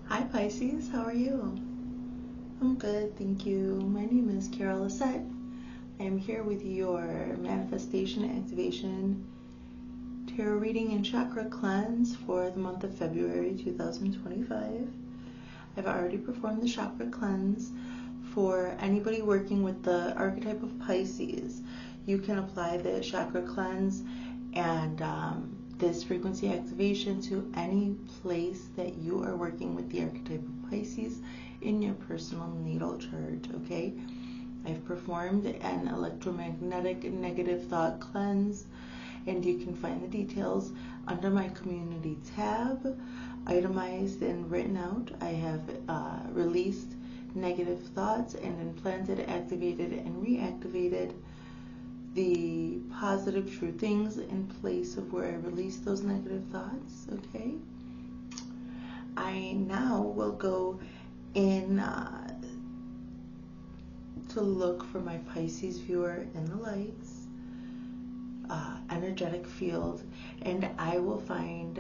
Hi Pisces, how are you? I'm good, thank you. My name is Lissett. I am here with your manifestation activation tarot reading and chakra cleanse for the month of February 2025. I've already performed the chakra cleanse. For anybody working with the archetype of Pisces, you can apply the chakra cleanse and this frequency activation to any place that you are working with the archetype of Pisces in your personal natal chart, okay? I've performed an electromagnetic negative thought cleanse, and you can find the details under my community tab, itemized and written out. I have released negative thoughts and implanted, activated, and reactivated the positive true things in place of where I released those negative thoughts, okay? I now will go in to look for my Pisces viewer in the lights, energetic field, and I will find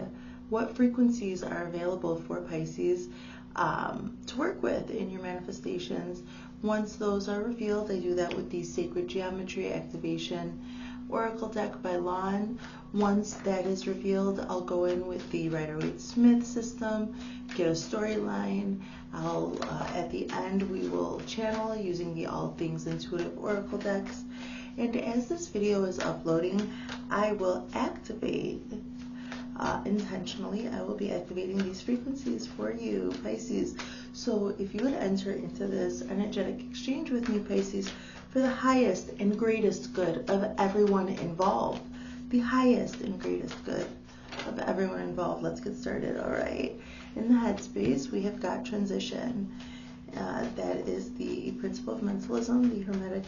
what frequencies are available for Pisces to work with in your manifestations. Once those are revealed, I do that with the Sacred Geometry Activation Oracle deck by Lon. Once that is revealed, I'll go in with the Rider-Waite-Smith system, get a storyline. At the end, we will channel using the All Things Intuitive Oracle decks. And as this video is uploading, I will activate intentionally. I will be activating these frequencies for you, Pisces. So if you would enter into this energetic exchange with me, Pisces, for the highest and greatest good of everyone involved. The highest and greatest good of everyone involved. Let's get started, all right? In the headspace, we have got transition. That is the principle of mentalism, the Hermetic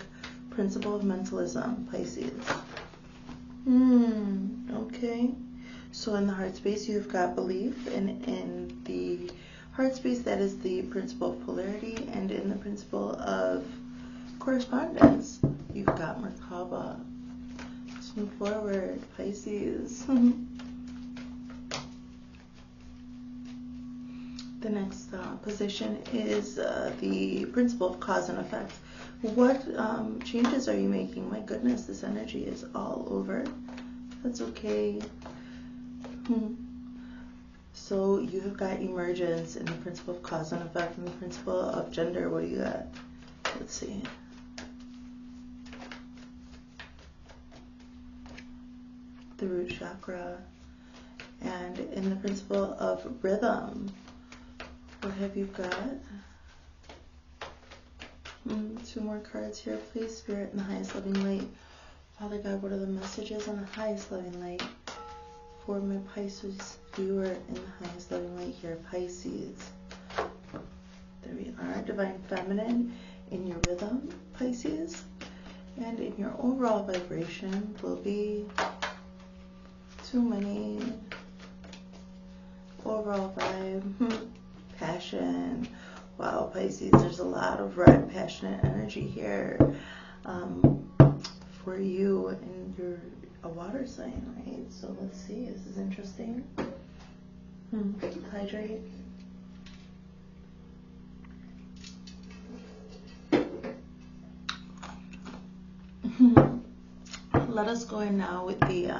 principle of mentalism, Pisces. Okay. So in the heart space, you've got belief, and in the heart space, that is the principle of polarity, and in the principle of correspondence, you've got Merkaba. Let's move forward, Pisces. The next position is the principle of cause and effect. What changes are you making? My goodness, this energy is all over. That's okay. So you have got emergence in the principle of cause and effect, and the principle of gender. What do you got? Let's see. The root chakra. And in the principle of rhythm, what have you got? Two more cards here, please. Spirit and the highest loving light. Father God, what are the messages on the highest loving light for my Pisces viewer in the highest loving light here, Pisces? There we are. Divine feminine in your rhythm, Pisces, and in your overall vibration will be too many. Overall vibe, passion. Wow, Pisces, there's a lot of red, passionate energy here for you, and you're a water sign, right? So let's see, this is interesting. Hydrate. Let us go in now with the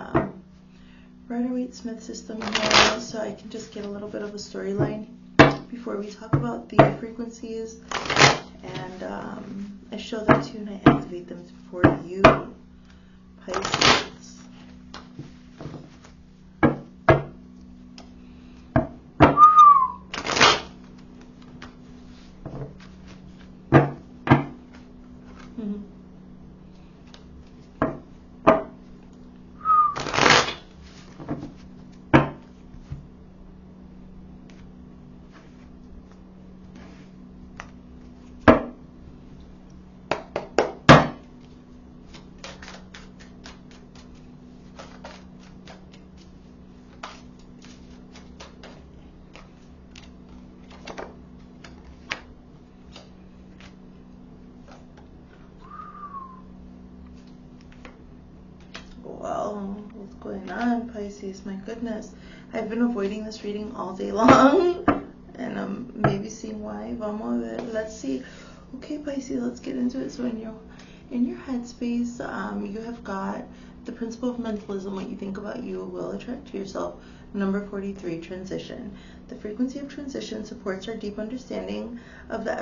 Rider-Waite-Smith system here, so I can just get a little bit of a storyline before we talk about the frequencies, and I show them to you and I activate them for you, Pisces. Well, what's going on, Pisces? My goodness. I've been avoiding this reading all day long. and I'm maybe seeing why. Vamos a ver. Let's see. Okay, Pisces, let's get into it. So in your headspace, you have got the principle of mentalism. What you think about you will attract to yourself. Number 43, transition. The frequency of transition supports our deep understanding of the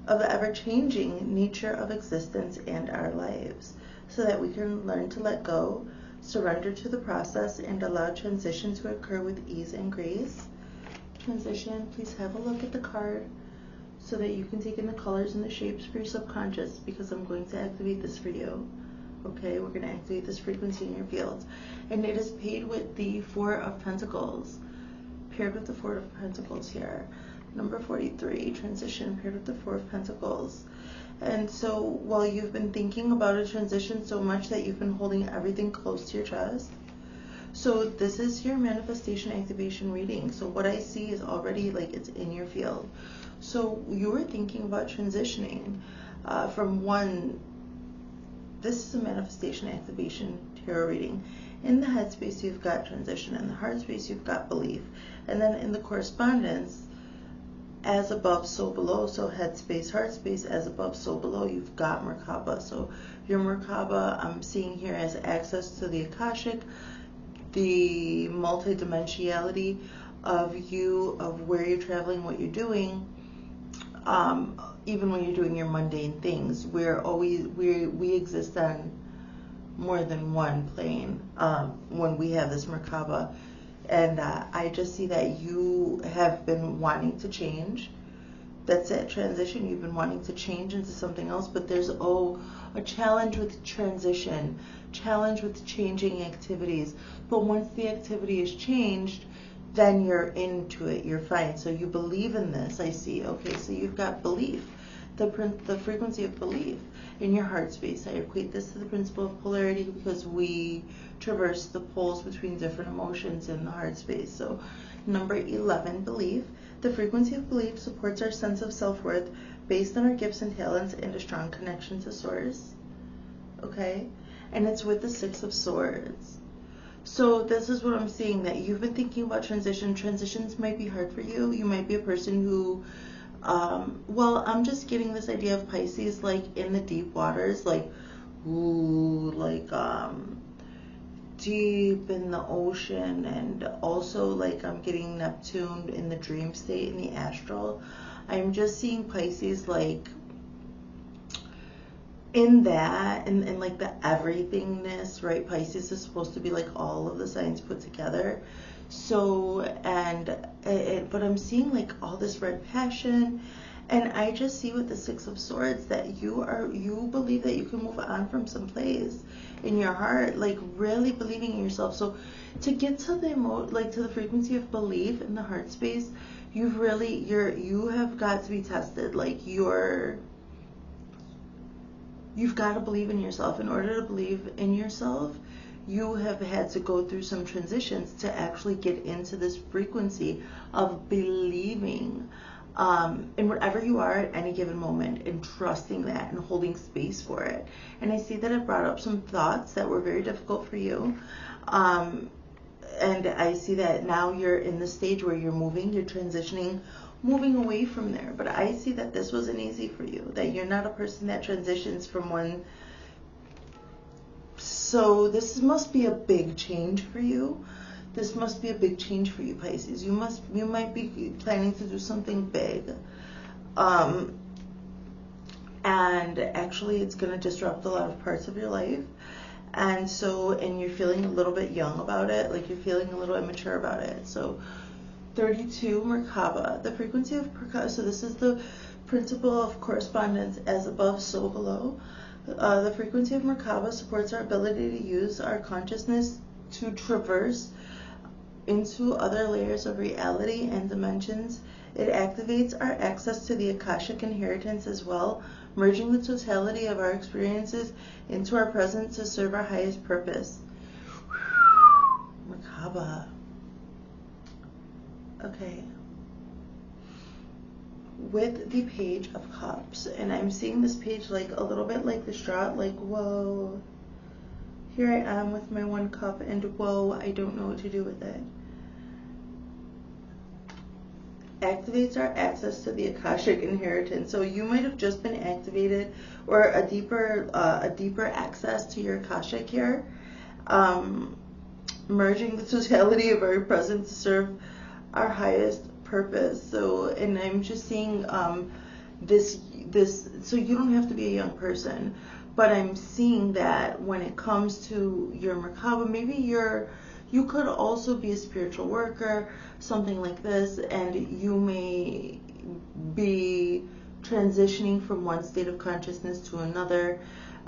ever-changing nature of existence and our lives, so that we can learn to let go, surrender to the process, and allow transition to occur with ease and grace. Transition, please have a look at the card so that you can take in the colors and the shapes for your subconscious, because I'm going to activate this for you. Okay, we're going to activate this frequency in your fields. And it is paired with the Four of Pentacles. Paired with the Four of Pentacles here. Number 43, transition, paired with the Four of Pentacles. And so while you've been thinking about a transition so much that you've been holding everything close to your chest, so this is your manifestation activation reading. So what I see is already like it's in your field. So you were thinking about transitioning from one. This is a manifestation activation tarot reading. In the headspace, you've got transition. In the heart space, you've got belief. And then in the correspondence, as above, so below. So headspace, heart space, as above, so below, you've got Merkaba. So your Merkaba, I'm seeing here as access to the Akashic, the multidimensionality of you, of where you're traveling, what you're doing. Even when you're doing your mundane things, we exist on more than one plane when we have this Merkaba. And I just see that you have been wanting to change. That's it, transition. You've been wanting to change into something else, but there's a challenge with transition, challenge with changing activities. But once the activity is changed, then you're into it, you're fine. So you believe in this, I see. Okay, so you've got belief, the frequency of belief in your heart space. I equate this to the principle of polarity because we traverse the poles between different emotions in the heart space. So number 11, belief. The frequency of belief supports our sense of self-worth based on our gifts and talents and a strong connection to source. Okay, and it's with the Six of Swords. So this is what I'm seeing, that you've been thinking about transition. Transitions might be hard for you. You might be a person who, well, I'm just getting this idea of Pisces, like in the deep waters, like, ooh, like, deep in the ocean, and also like I'm getting Neptune in the dream state, in the astral. I'm just seeing Pisces like in that, and like the everythingness, right? Pisces is supposed to be like all of the signs put together. So, but I'm seeing like all this red passion, and I just see with the Six of Swords that you believe that you can move on from some place in your heart, like really believing in yourself. So to get to to the frequency of belief in the heart space, you have got to be tested. Like you've got to believe in yourself. In order to believe in yourself, you have had to go through some transitions to actually get into this frequency of believing in whatever you are at any given moment, and trusting that and holding space for it. And I see that it brought up some thoughts that were very difficult for you. And I see that now you're in the stage where you're transitioning, moving away from there. But I see that this wasn't easy for you, that you're not a person that transitions from one. So this must be a big change for you. This must be a big change for you, Pisces. You might be planning to do something big. And actually it's going to disrupt a lot of parts of your life. And you're feeling a little bit young about it, like you're feeling a little immature about it. So 32, Merkaba. The frequency of Merkaba, so this is the principle of correspondence, as above, so below. The frequency of Merkaba supports our ability to use our consciousness to traverse into other layers of reality and dimensions. It activates our access to the Akashic inheritance as well, merging the totality of our experiences into our present to serve our highest purpose. Merkaba. Okay. With the Page of Cups, and I'm seeing this page like a little bit like the Distraught, like, whoa, here I am with my one cup, and whoa, I don't know what to do with it. activates our access to the Akashic inheritance. So you might have just been activated, or a deeper access to your Akashic here, merging the totality of our present to serve our highest purpose. So, and I'm just seeing this. So you don't have to be a young person, but I'm seeing that when it comes to your Merkaba, maybe you could also be a spiritual worker, something like this, and you may be transitioning from one state of consciousness to another.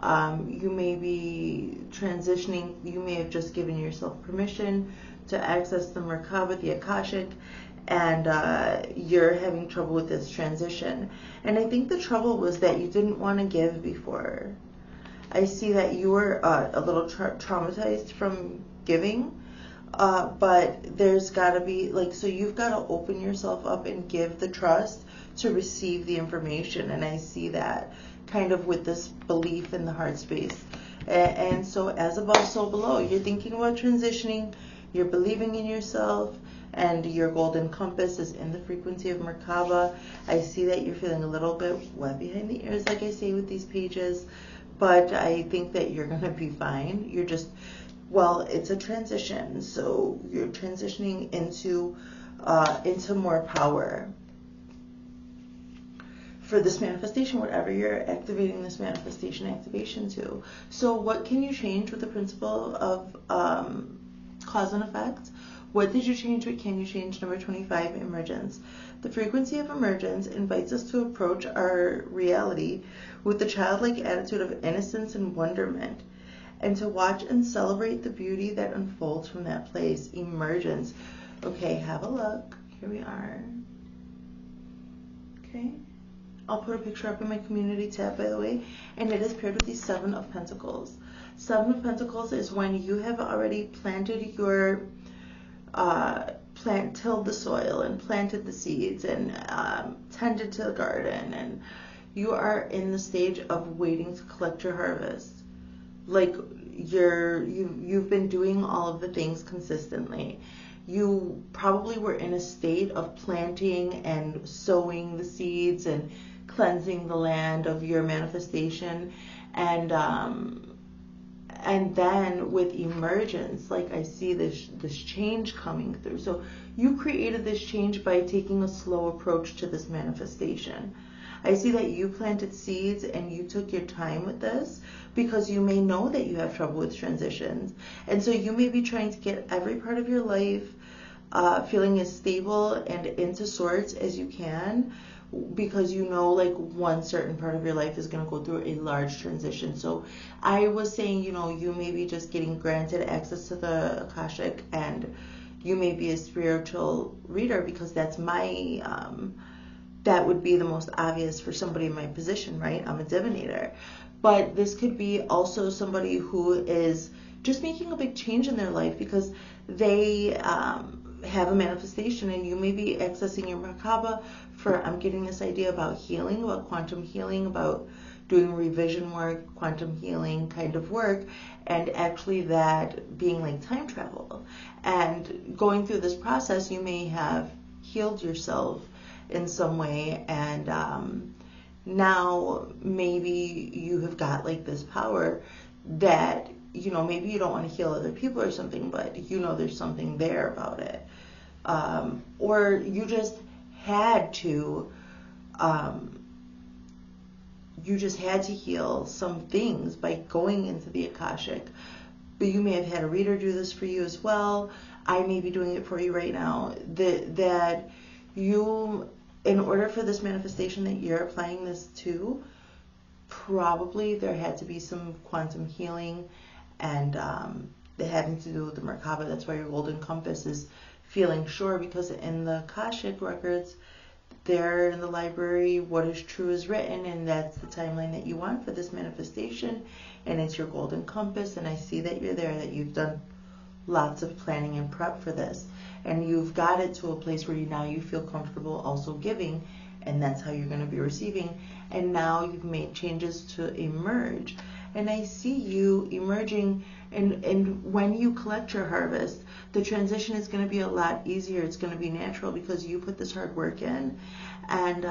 You may be transitioning, you may have just given yourself permission to access the Merkaba, the Akashic, and you're having trouble with this transition. And I think the trouble was that you didn't want to give before. I see that you were a little traumatized from giving. But there's got to be, like, so you've got to open yourself up and give the trust to receive the information. And I see that kind of with this belief in the heart space. And so as above, so below. You're thinking about transitioning, you're believing in yourself, and your golden compass is in the frequency of Merkaba. I see that you're feeling a little bit wet behind the ears, like I say with these pages, but I think that you're going to be fine. You're just, well, it's a transition, so you're transitioning into more power for this manifestation, whatever you're activating this manifestation activation to. So what can you change with the principle of cause and effect? What did you change? What can you change? Number 25, emergence. The frequency of emergence invites us to approach our reality with the childlike attitude of innocence and wonderment, and to watch and celebrate the beauty that unfolds from that place. Emergence. Okay, have a look. Here we are. Okay. I'll put a picture up in my community tab, by the way, and it is paired with the Seven of Pentacles. Seven of Pentacles is when you have already planted your, tilled the soil and planted the seeds and tended to the garden, and you are in the stage of waiting to collect your harvest. Like you've been doing all of the things consistently. You probably were in a state of planting and sowing the seeds and cleansing the land of your manifestation, and then with emergence, like I see this change coming through. So you created this change by taking a slow approach to this manifestation. I see that you planted seeds and you took your time with this because you may know that you have trouble with transitions. And so you may be trying to get every part of your life feeling as stable and into sorts as you can, because you know, like, one certain part of your life is going to go through a large transition. So I was saying, you know, you may be just getting granted access to the Akashic, and you may be a spiritual reader, because that's my that would be the most obvious for somebody in my position, right? I'm a divinator. But this could be also somebody who is just making a big change in their life because they have a manifestation, and you may be accessing your Merkaba for, I'm getting this idea about healing, about quantum healing, about doing revision work, quantum healing kind of work, and actually that being like time travel. And going through this process, you may have healed yourself in some way, and now maybe you have got like this power that, you know, maybe you don't want to heal other people or something, but you know there's something there about it. Or you just had to heal some things by going into the Akashic. But you may have had a reader do this for you as well. I may be doing it for you right now. That you, in order for this manifestation that you're applying this to, probably there had to be some quantum healing, and having to do with the Merkaba. That's why your golden compass is feeling sure, because in the Akashic records, there in the library, what is true is written, and that's the timeline that you want for this manifestation, and it's your golden compass. And I see that you're there, that you've done lots of planning and prep for this, and you've got it to a place where now you feel comfortable also giving, and that's how you're going to be receiving. And now you've made changes to emerge, and I see you emerging And when you collect your harvest, the transition is going to be a lot easier. It's going to be natural because you put this hard work in, and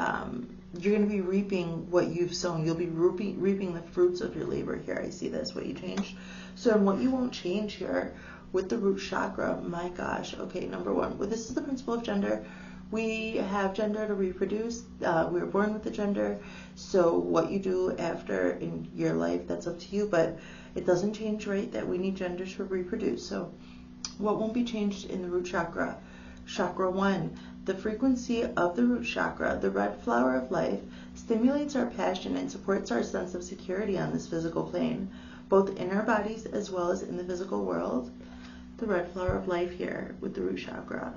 you're going to be reaping what you've sown. You'll be reaping the fruits of your labor here. I see that's what you changed. So, and what you won't change here with the root chakra, my gosh. Okay, number one, well, this is the principle of gender. We have gender to reproduce. We were born with the gender. So what you do after in your life, that's up to you. But it doesn't change, right, that we need genders to reproduce. So what won't be changed in the root chakra? Chakra 1, the frequency of the root chakra, the red flower of life, stimulates our passion and supports our sense of security on this physical plane, both in our bodies as well as in the physical world. The red flower of life here with the root chakra.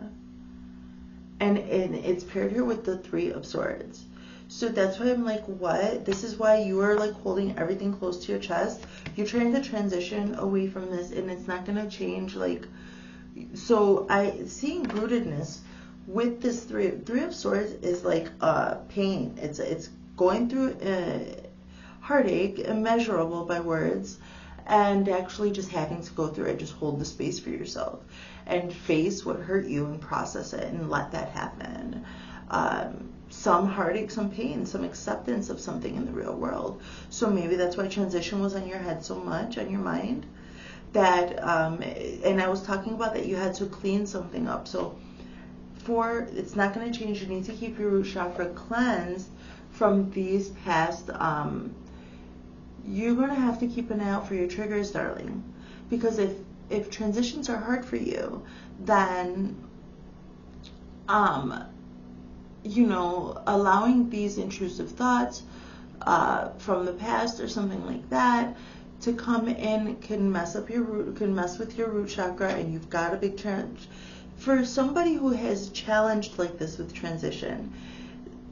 And it's paired here with the 3 of Swords. So that's why I'm like, what? This is why you are like holding everything close to your chest. You're trying to transition away from this, and it's not going to change. Like, so seeing rootedness with this 3 of Swords is like pain. It's going through heartache, immeasurable by words, and actually just having to go through it. Just hold the space for yourself and face what hurt you and process it and let that happen. Some heartache, some pain, some acceptance of something in the real world. So maybe that's why transition was on your head so much, on your mind, that, and I was talking about that you had to clean something up. So it's not going to change. You need to keep your root chakra cleansed from these past, you're going to have to keep an eye out for your triggers, darling, because if transitions are hard for you, then allowing these intrusive thoughts from the past or something like that to come in can mess with your root chakra, and you've got a big challenge. For somebody who has challenged like this with transition,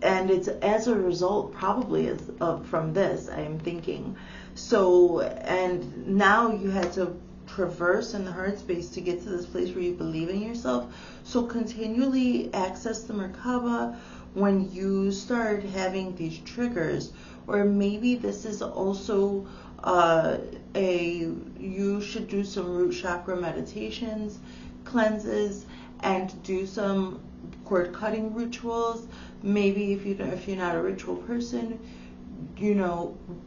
and it's as a result probably from this, I am thinking. So, and now you had to traverse in the heart space to get to this place where you believe in yourself. So continually access the Merkaba when you start having these triggers. Or maybe this is also you should do some root chakra meditations, cleanses, and do some cord cutting rituals. Maybe if you're not a ritual person,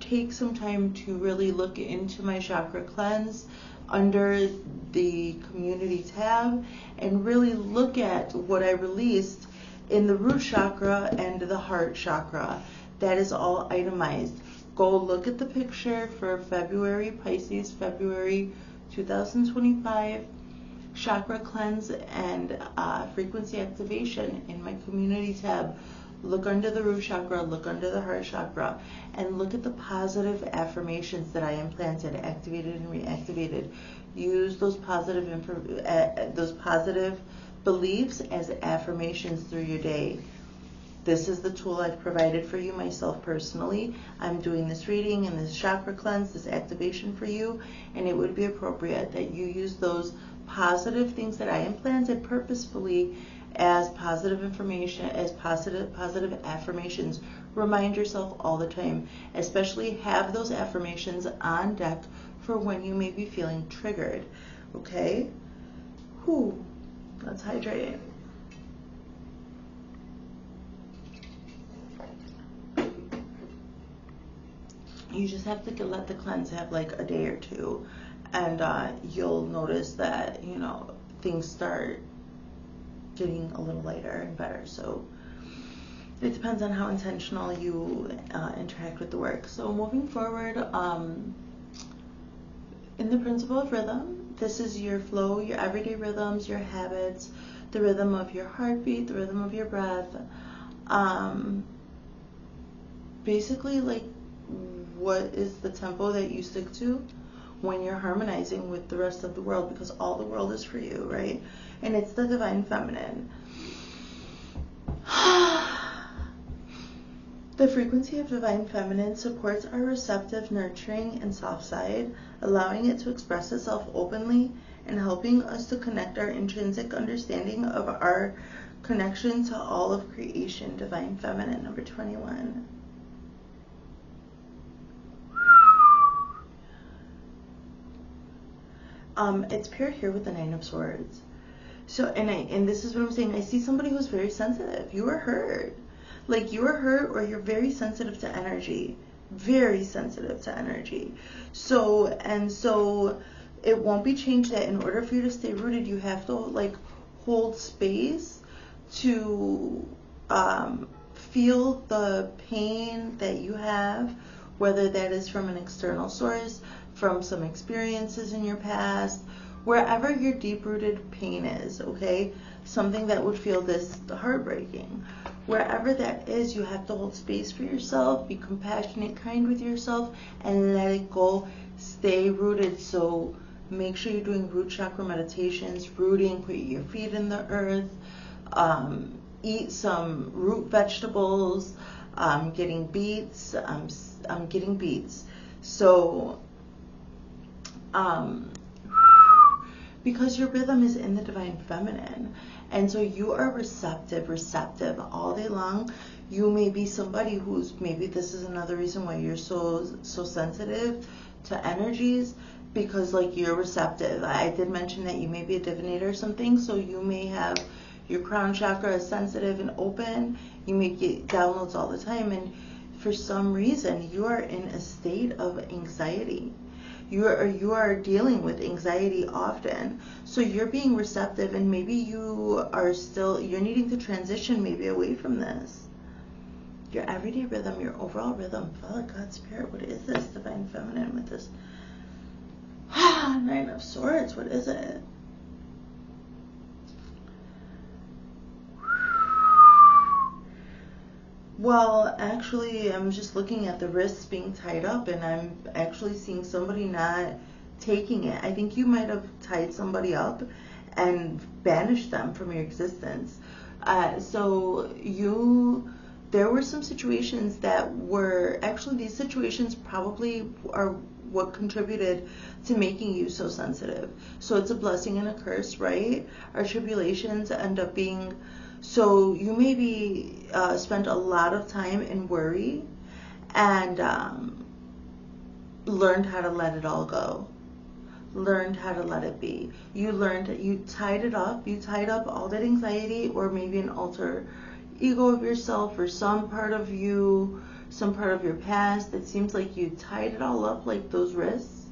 take some time to really look into my chakra cleanse under the community tab and really look at what I released in the root chakra and the heart chakra. That is all itemized. Go look at the picture for February, Pisces, February 2025 chakra cleanse and frequency activation in my community tab. Look under the root chakra, look under the heart chakra, and look at the positive affirmations that I implanted, activated, and reactivated. Use those positive beliefs as affirmations through your day. This is the tool I've provided for you myself personally. I'm doing this reading and this chakra cleanse, this activation for you, and it would be appropriate that you use those positive things that I implanted purposefully as positive information, as positive affirmations. Remind yourself all the time, especially have those affirmations on deck for when you may be feeling triggered. Okay? Let's hydrate. You just have to let the cleanse have like a day or two, and you'll notice that things start getting a little lighter and better. So it depends on how intentional you interact with the work. So moving forward, in the principle of rhythm, this is your flow, your everyday rhythms, your habits, the rhythm of your heartbeat, the rhythm of your breath. Basically, like, what is the tempo that you stick to when you're harmonizing with the rest of the world, because all the world is for you, right? And it's the divine feminine. The frequency of divine feminine supports our receptive, nurturing, and soft side, allowing it to express itself openly and helping us to connect our intrinsic understanding of our connection to all of creation. Divine feminine, number 21. It's paired here with the Nine of Swords. So, and this is what I'm saying. I see somebody who's very sensitive. You are hurt. Like, you are hurt, or you're very sensitive to energy. Very sensitive to energy. So it won't be changed that in order for you to stay rooted, you have to, like, hold space to feel the pain that you have, whether that is from an external source, from some experiences in your past, wherever your deep-rooted pain is, okay? Something that would feel this heartbreaking. Wherever that is, you have to hold space for yourself, be compassionate, kind with yourself, and let it go. Stay rooted. So make sure you're doing root chakra meditations, rooting, put your feet in the earth, eat some root vegetables, getting beets. I'm getting beets. So, because your rhythm is in the divine feminine, and so you are receptive all day long. You may be somebody who's, maybe this is another reason why you're so sensitive to energies, because, like, you're receptive. I did mention that you may be a divinator or something, so you may have your crown chakra is sensitive and open. You may get downloads all the time, and for some reason you are in a state of anxiety. You are dealing with anxiety often, so you're being receptive, and maybe you're needing to transition maybe away from this. Your everyday rhythm, your overall rhythm. Father God, Spirit, what is this divine feminine with this Nine of Swords? What is it? Well, actually, I'm just looking at the wrists being tied up, and I'm actually seeing somebody not taking it. I think you might have tied somebody up and banished them from your existence. There were some situations that were, actually these situations probably are what contributed to making you so sensitive. So it's a blessing and a curse, right? Our tribulations end up being, so you maybe spent a lot of time in worry and learned how to let it all go. Learned how to let it be. You tied up all that anxiety, or maybe an alter ego of yourself, or some part of you, some part of your past. It seems like you tied it all up, like those wrists,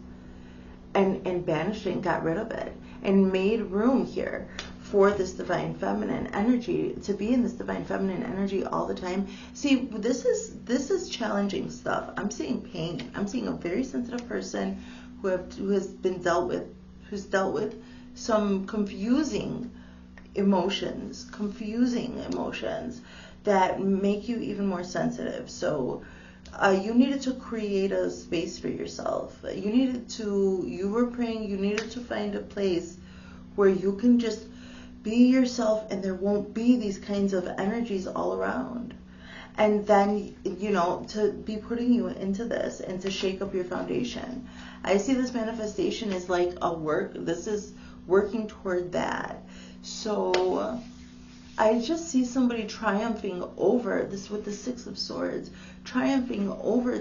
and banished it and got rid of it, and made room here for this divine feminine energy, to be in this divine feminine energy all the time. See, this is challenging stuff. I'm seeing pain. I'm seeing a very sensitive person who's dealt with some confusing emotions that make you even more sensitive. So you needed to create a space for yourself. You were praying, you needed to find a place where you can just be yourself, and there won't be these kinds of energies all around. And then, to be putting you into this and to shake up your foundation. I see this manifestation as like a work. This is working toward that. So I just see somebody triumphing over this with the Six of Swords, triumphing over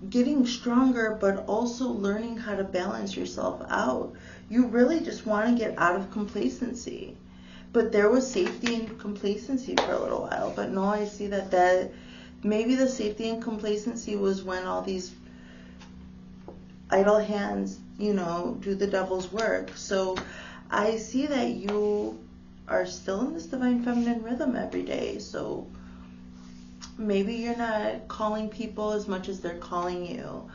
getting stronger, but also learning how to balance yourself out. You really just want to get out of complacency. But there was safety and complacency for a little while. But no, I see that maybe the safety and complacency was when all these idle hands, do the devil's work. So I see that you are still in this divine feminine rhythm every day. So maybe you're not calling people as much as they're calling you.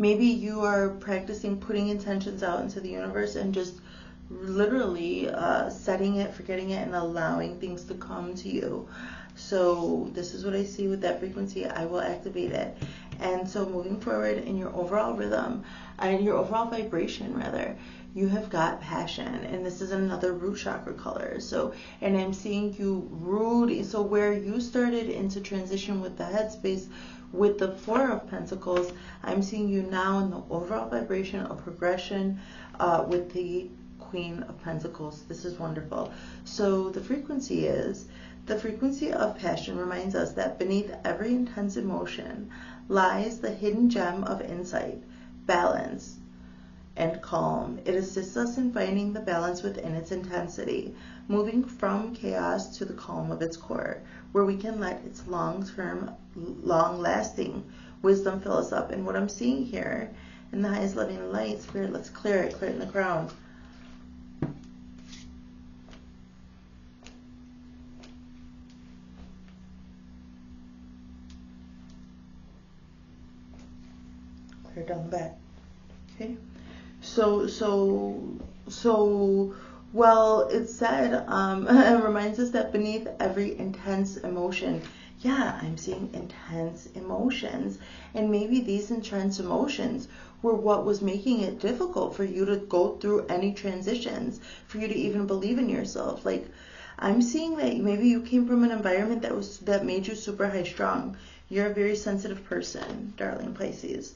Maybe you are practicing putting intentions out into the universe and just literally setting it, forgetting it, and allowing things to come to you. So this is what I see with that frequency. I will activate it. And so moving forward in your overall rhythm, and your overall vibration rather, you have got passion, and this is another root chakra color. So, and I'm seeing you root, so where you started into transition with the headspace with the Four of Pentacles, I'm seeing you now in the overall vibration of progression with the Queen of Pentacles. This is wonderful. So the frequency of passion reminds us that beneath every intense emotion lies the hidden gem of insight, balance and calm. It assists us in finding the balance within its intensity, moving from chaos to the calm of its core, where we can let its long-term, long-lasting wisdom fill us up. And what I'm seeing here in the highest loving light, Spirit, let's clear it in the crown. Clear down the back. Okay. So, well, it said, it reminds us that beneath every intense emotion, yeah, I'm seeing intense emotions. And maybe these intense emotions were what was making it difficult for you to go through any transitions, for you to even believe in yourself. Like, I'm seeing that maybe you came from an environment that made you super high strung. You're a very sensitive person, darling Pisces.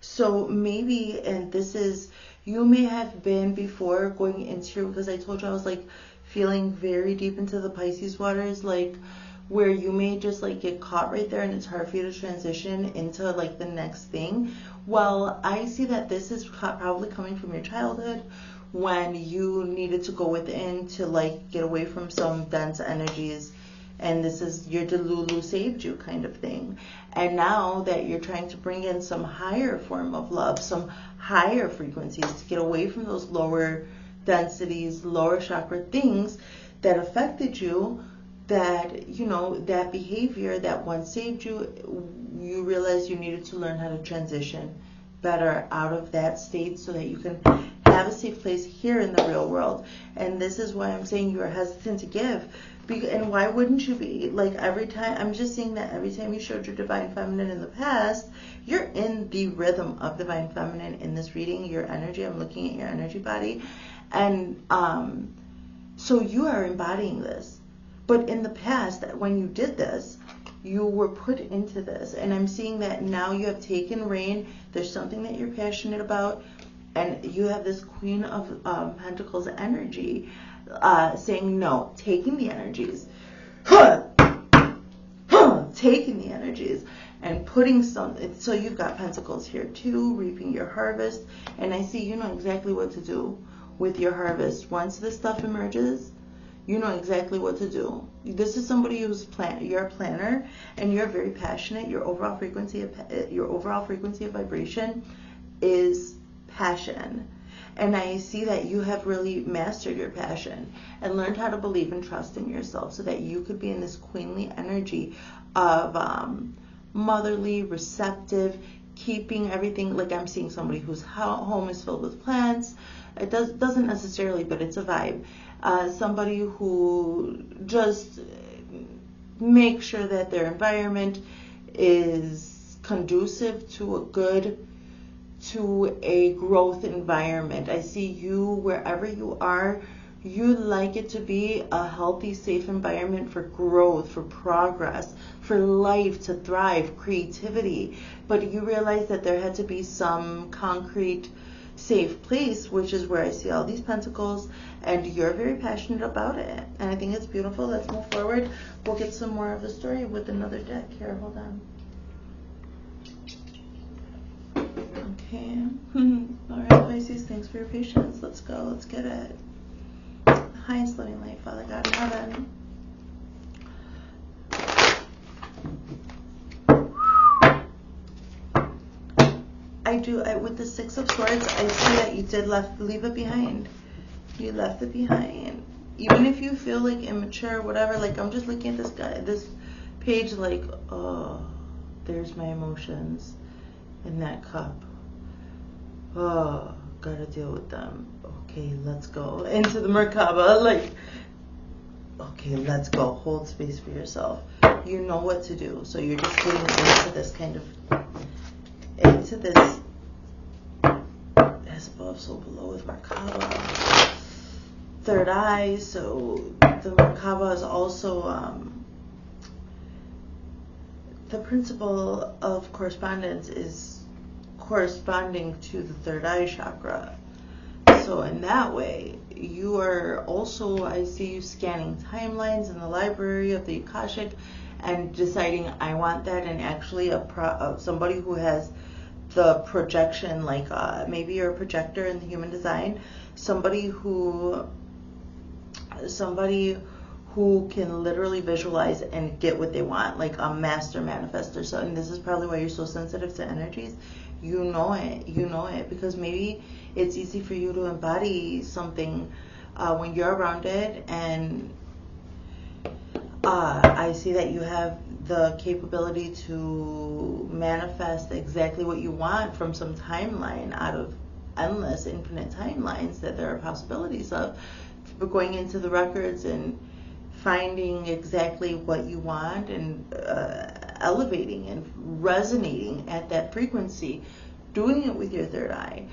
So maybe, and this is, you may have been before going into your, because I told you I was like feeling very deep into the Pisces waters, like where you may just like get caught right there and it's hard for you to transition into like the next thing. Well, I see that this is probably coming from your childhood when you needed to go within to like get away from some dense energies. And this is your Delulu saved you kind of thing. And now that you're trying to bring in some higher form of love, some higher frequencies to get away from those lower densities, lower chakra things that affected you, that, you know, that behavior that once saved you, you realize you needed to learn how to transition better out of that state so that you can have a safe place here in the real world. And this is why I'm saying you're hesitant to give. And why wouldn't you be? Like every time, I'm just seeing that every time you showed your divine feminine in the past, you're in the rhythm of divine feminine in this reading, your energy. I'm looking at your energy body. And so you are embodying this. But in the past, when you did this, you were put into this. And I'm seeing that now you have taken reign. There's something that you're passionate about. And you have this Queen of Pentacles energy saying no, taking the energies, taking the energies and putting some, so you've got Pentacles here too, reaping your harvest. And I see you know exactly what to do with your harvest. Once this stuff emerges, you know exactly what to do. This is somebody who's you're a planner and you're very passionate. Your overall frequency of vibration is passion. And I see that you have really mastered your passion and learned how to believe and trust in yourself so that you could be in this queenly energy of motherly, receptive, keeping everything, like I'm seeing somebody whose home is filled with plants. It doesn't necessarily, but it's a vibe. Somebody who just makes sure that their environment is conducive to a growth environment. I see you wherever you are, you like it to be a healthy, safe environment for growth, for progress, for life to thrive, creativity. But you realize that there had to be some concrete, safe place, which is where I see all these pentacles, and you're very passionate about it. And I think it's beautiful. Let's move forward. We'll get some more of the story with another deck here. Hold on. Okay. All right, Pisces, thanks for your patience. Let's go. Let's get it. Highest loving light, Father God in heaven. With the Six of Swords, I see that you did leave it behind. You left it behind. Even if you feel like immature, whatever, like I'm just looking at this page like, oh, there's my emotions in that cup. Oh, gotta deal with them. Okay, let's go into the Merkaba. Like, okay, let's go. Hold space for yourself. You know what to do. So you're just getting into this kind of, into this as above, so below with Merkaba. Third eye. So the Merkaba is also, the principle of correspondence is corresponding to the third eye chakra. So in that way, you are also, I see you scanning timelines in the library of the Cashapp and deciding I want that, and actually somebody who has the projection, like maybe you're a projector in the human design, somebody who can literally visualize and get what they want, like a master manifester. So, and this is probably why you're so sensitive to energies. You know it, because maybe it's easy for you to embody something when you're around it. And I see that you have the capability to manifest exactly what you want from some timeline out of endless, infinite timelines that there are possibilities of. But going into the records and finding exactly what you want and elevating and resonating at that frequency, doing it with your third eye,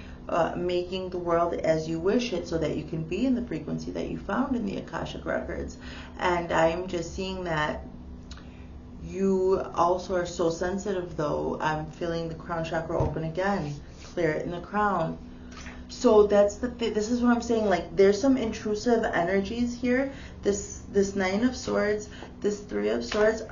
making the world as you wish it so that you can be in the frequency that you found in the Akashic records. And I'm just seeing that you also are so sensitive, though. I'm feeling the crown chakra open again. Clear it in the crown. So that's this is what I'm saying. Like, there's some intrusive energies here. This Nine of Swords, this Three of Swords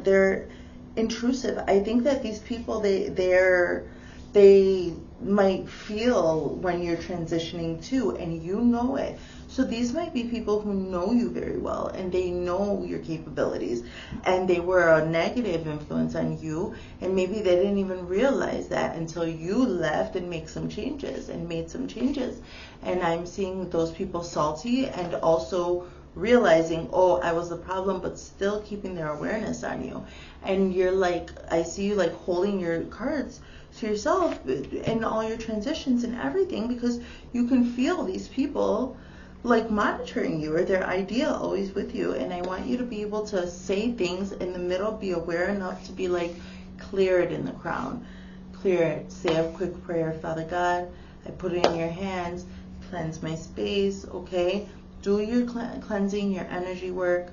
they're intrusive. I think that these people, they might feel when you're transitioning too, and you know it. So these might be people who know you very well, and they know your capabilities, and they were a negative influence on you, and maybe they didn't even realize that until you left and made some changes. And I'm seeing those people salty and also realizing, oh, I was the problem, but still keeping their awareness on you. And you're like, I see you like holding your cards to yourself in all your transitions and everything, because you can feel these people like monitoring you, or their idea always with you. And I want you to be able to say things in the middle, be aware enough to be like, clear it in the crown. Clear it. Say a quick prayer. Father God, I put it in your hands. Cleanse my space, okay? Do your cleansing, your energy work.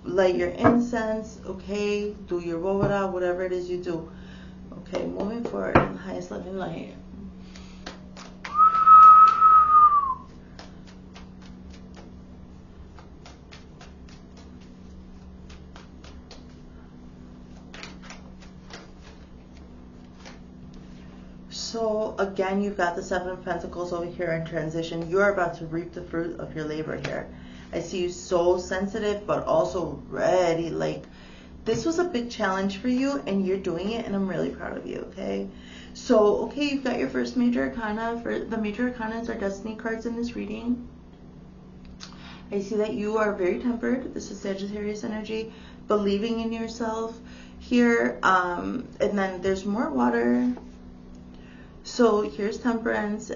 Light your incense, okay? Do your wovoda, whatever it is you do. Okay, moving forward in the highest loving light. So again, you've got the Seven of Pentacles over here in transition. You're about to reap the fruit of your labor here. I see you so sensitive, but also ready. Like, this was a big challenge for you, and you're doing it, and I'm really proud of you, okay? So, okay, you've got your first major arcana. For the major arcanas are destiny cards in this reading. I see that you are very tempered. This is Sagittarius energy, believing in yourself here. And then there's more water. So here's temperance,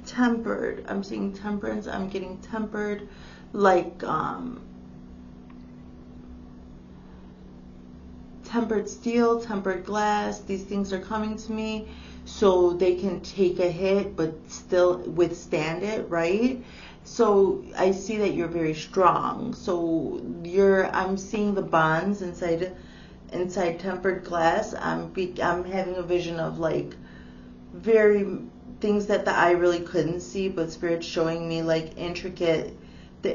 tempered. I'm seeing temperance. I'm getting tempered, like tempered steel, tempered glass. These things are coming to me so they can take a hit but still withstand it, right? So I see that you're very strong. So I'm seeing the bonds inside tempered glass. I'm having a vision of like very things that the eye really couldn't see, but Spirit's showing me like the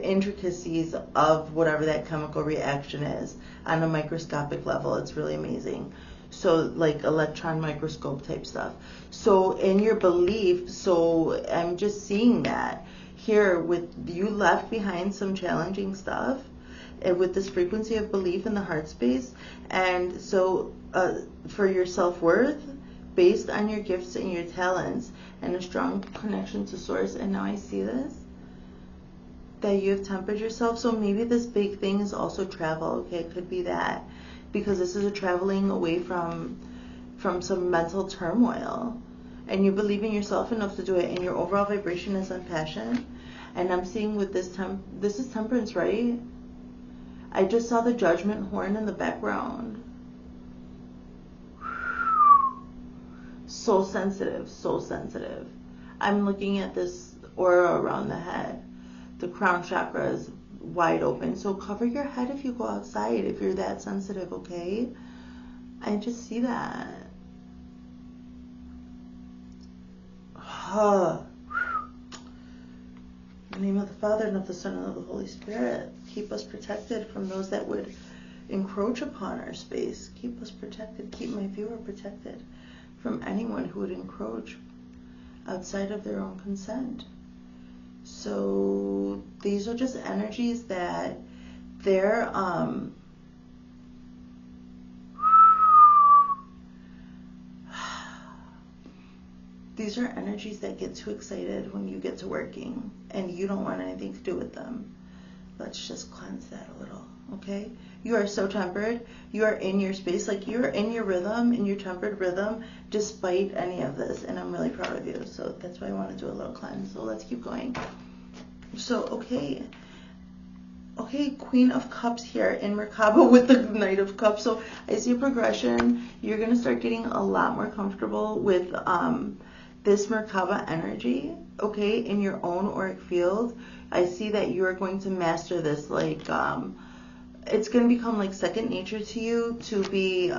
intricacies of whatever that chemical reaction is on a microscopic level. It's really amazing. So like electron microscope type stuff. So in your belief, so I'm just seeing that here with you left behind some challenging stuff, and with this frequency of belief in the heart space. And so for your self-worth, based on your gifts and your talents and a strong connection to source. And now I see this, that you have tempered yourself. So maybe this big thing is also travel. Okay, it could be that, because this is a traveling away from some mental turmoil, and you believe in yourself enough to do it, and your overall vibration is on passion. And I'm seeing with this this is temperance, right? I just saw the judgment horn in the background. So sensitive, so sensitive. I'm looking at this aura around the head. The crown chakra is wide open. So cover your head if you go outside, if you're that sensitive, okay? I just see that. In the name of the Father, and of the Son, and of the Holy Spirit. Keep us protected from those that would encroach upon our space. Keep us protected. Keep my viewer protected from anyone who would encroach outside of their own consent. So these are just energies that they're these are energies that get too excited when you get to working and you don't want anything to do with them. Let's just cleanse that a little, okay? You are so tempered. You are in your space, like you're in your rhythm, in your tempered rhythm, despite any of this. And I'm really proud of you. So that's why I want to do a little cleanse. So let's keep going. So, okay, Queen of Cups here in Merkaba with the Knight of Cups. So I see a progression. You're going to start getting a lot more comfortable with this Merkaba energy, okay, in your own auric field. I see that you are going to master this, like, it's going to become like second nature to you to be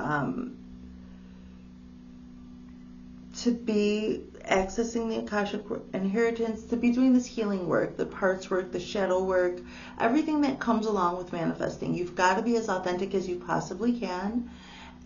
accessing the Akashic inheritance, to be doing this healing work, the parts work, the shadow work, everything that comes along with manifesting. You've got to be as authentic as you possibly can,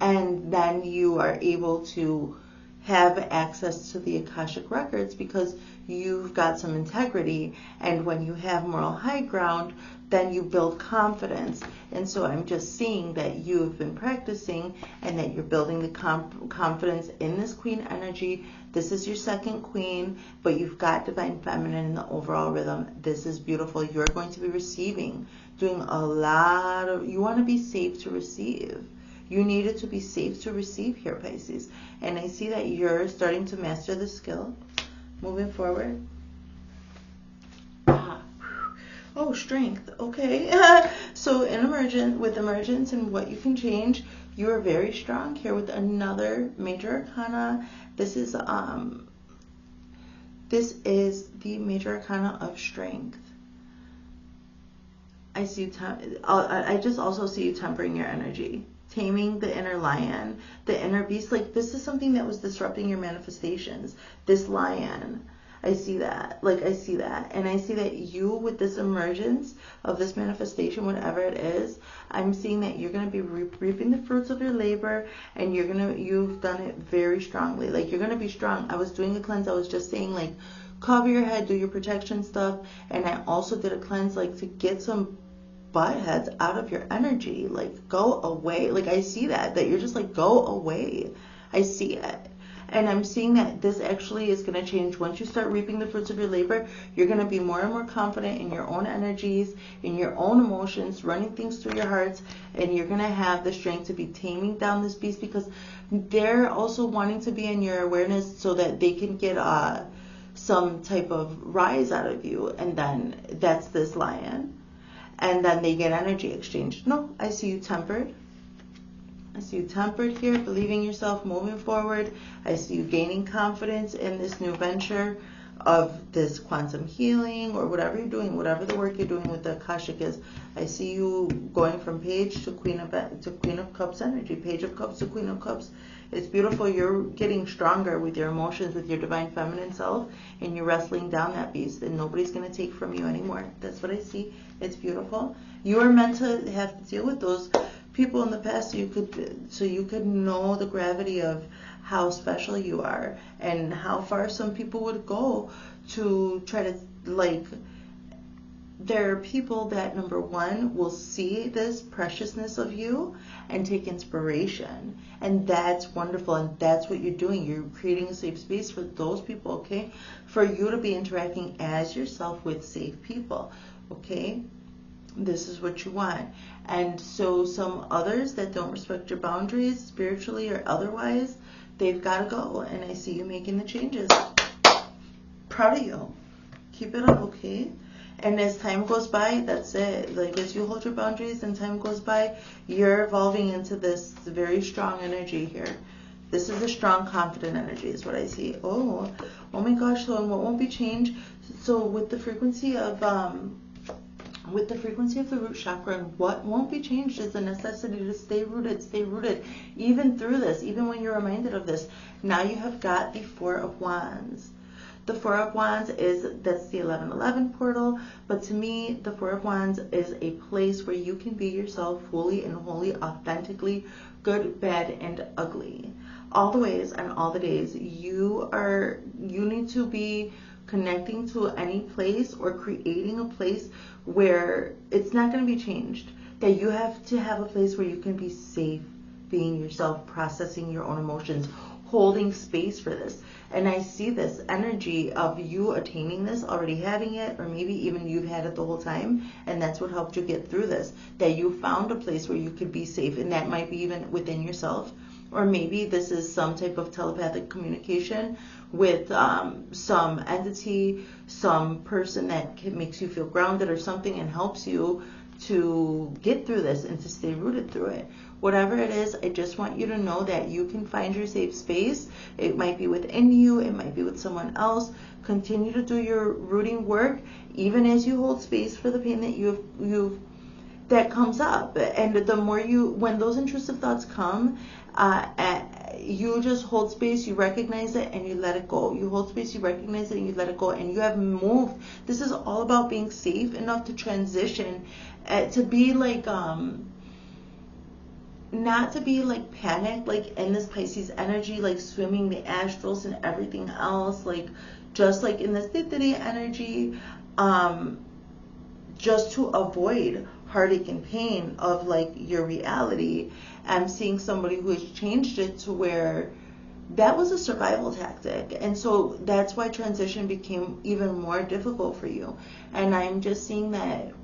and then you are able to have access to the Akashic records because you've got some integrity, and when you have moral high ground, then you build confidence. And so I'm just seeing that you've been practicing and that you're building the confidence in this queen energy. This is your second queen, but you've got divine feminine in the overall rhythm. This is beautiful. You're going to be receiving, doing a lot of, you want to be safe to receive. You need it to be safe to receive here, Pisces. And I see that you're starting to master the skill moving forward. Oh, strength. Okay. So with emergence and what you can change, you are very strong here with another major arcana. This is the major arcana of strength. I see I just also see you tempering your energy, taming the inner lion, the inner beast. Like, this is something that was disrupting your manifestations. This lion, I see that. Like, I see that. And I see that you, with this emergence of this manifestation, whatever it is, I'm seeing that you're going to be reaping the fruits of your labor, and you've done it very strongly. Like, you're going to be strong. I was doing a cleanse. I was just saying, like, cover your head, do your protection stuff. And I also did a cleanse, like, to get some butt heads out of your energy. Like, go away. Like, I see that you're just like, go away. I see it. And I'm seeing that this actually is going to change. Once you start reaping the fruits of your labor, you're going to be more and more confident in your own energies, in your own emotions, running things through your hearts, and you're going to have the strength to be taming down this beast, because they're also wanting to be in your awareness so that they can get some type of rise out of you. And then that's this lion. And then they get energy exchange. No, I see you tempered. I see you tempered here, believing yourself, moving forward. I see you gaining confidence in this new venture of this quantum healing, or whatever you're doing, whatever the work you're doing with the Akashic is. I see you going from page to Queen of Cups energy, Page of Cups to Queen of Cups. It's beautiful. You're getting stronger with your emotions, with your divine feminine self, and you're wrestling down that beast, and nobody's going to take from you anymore. That's what I see. It's beautiful. You are meant to have to deal with those people in the past so you could know the gravity of how special you are, and how far some people would go to try to, like, there are people that, number one, will see this preciousness of you and take inspiration. And that's wonderful. And that's what you're doing. You're creating a safe space for those people, okay? For you to be interacting as yourself with safe people, okay? This is what you want. And so some others that don't respect your boundaries, spiritually or otherwise, they've got to go. And I see you making the changes. Proud of you. Keep it up, okay? And as time goes by, that's it. Like, as you hold your boundaries and time goes by, you're evolving into this very strong energy here. This is a strong, confident energy is what I see. Oh my gosh. So what won't be changed? So with the frequency of the root chakra, and what won't be changed is the necessity to stay rooted, even through this, even when you're reminded of this. Now you have got the Four of Wands. The Four of Wands that's the 1111 portal, but to me, the Four of Wands is a place where you can be yourself fully and wholly, authentically, good, bad, and ugly. All the ways and all the days. You need to be connecting to any place or creating a place where it's not going to be changed. That you have to have a place where you can be safe being yourself, processing your own emotions, holding space for this. And I see this energy of you attaining this, already having it, or maybe even you've had it the whole time, and that's what helped you get through this. That you found a place where you could be safe, and that might be even within yourself. Or maybe this is some type of telepathic communication with some entity, some person that makes you feel grounded or something and helps you to get through this and to stay rooted through it. Whatever it is, I just want you to know that you can find your safe space. It might be within you, it might be with someone else. Continue to do your rooting work, even as you hold space for the pain that that comes up. And the more when those intrusive thoughts come, you just hold space, you recognize it, and you let it go. You hold space, you recognize it, and you let it go, and you have moved. This is all about being safe enough to transition, to be like, not to be like panicked, like in this Pisces energy, like swimming the astrals and everything else, like just like in this Dithiti energy, just to avoid heartache and pain of like your reality. I'm seeing somebody who has changed it to where that was a survival tactic, and so that's why transition became even more difficult for you. And I'm just seeing that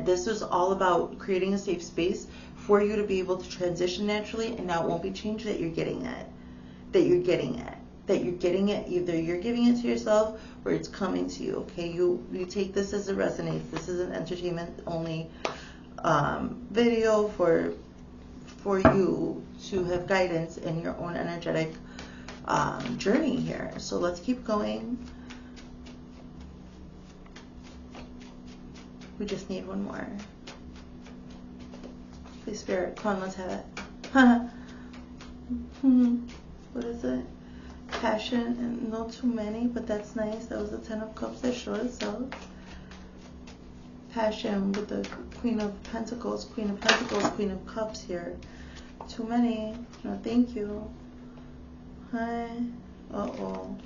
this is all about creating a safe space for you to be able to transition naturally, and now it won't be changed, that you're getting it, that you're getting it, either you're giving it to yourself or it's coming to you. Okay, you take this as it resonates. This is an entertainment only video for you to have guidance in your own energetic journey here. So let's keep going. We just need one more. Please, Spirit, come on, let's have it. What is it? Passion, and not too many, but that's nice. That was the 10 of Cups that showed itself. Passion with the Queen of Pentacles, Queen of Cups here. Too many. No, thank you. Hi. Uh-oh.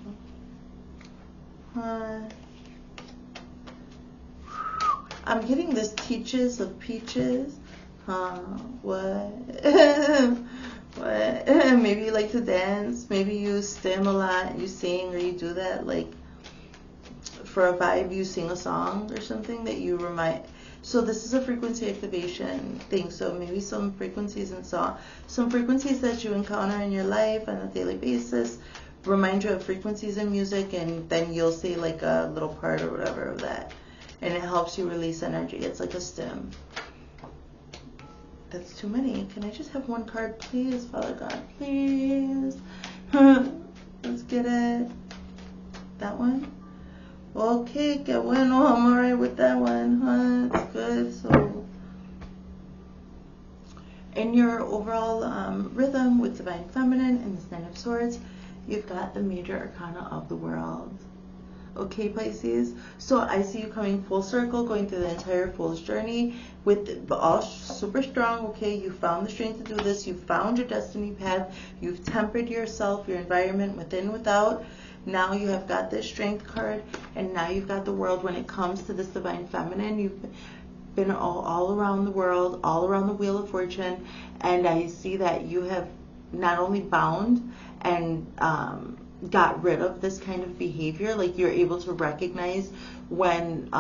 Hi. I'm getting this teaches of peaches. What? What? Maybe you like to dance. Maybe you stim a lot. You sing, or you do that like for a vibe. You sing a song or something that you remind. So this is a frequency activation thing. So maybe some frequencies and some frequencies that you encounter in your life on a daily basis remind you of frequencies in music, and then you'll say like a little part or whatever of that, and it helps you release energy. It's like a stim. That's too many. Can I just have one card, please, Father God? Please. Let's get it. That one? Okay, que bueno. I'm alright with that one. It's good. So, in your overall rhythm with Divine Feminine and the Nine of Swords, you've got the major arcana of the world. Okay, Pisces, so I see you coming full circle, going through the entire Fool's journey with all super strong. Okay, you found the strength to do this. You found your destiny path. You've tempered yourself, your environment within, without. Now you have got this strength card, and now you've got the world. When it comes to this Divine Feminine, you've been all around the world, all around the Wheel of Fortune, and I see that you have not only bound and got rid of this kind of behavior, like you're able to recognize when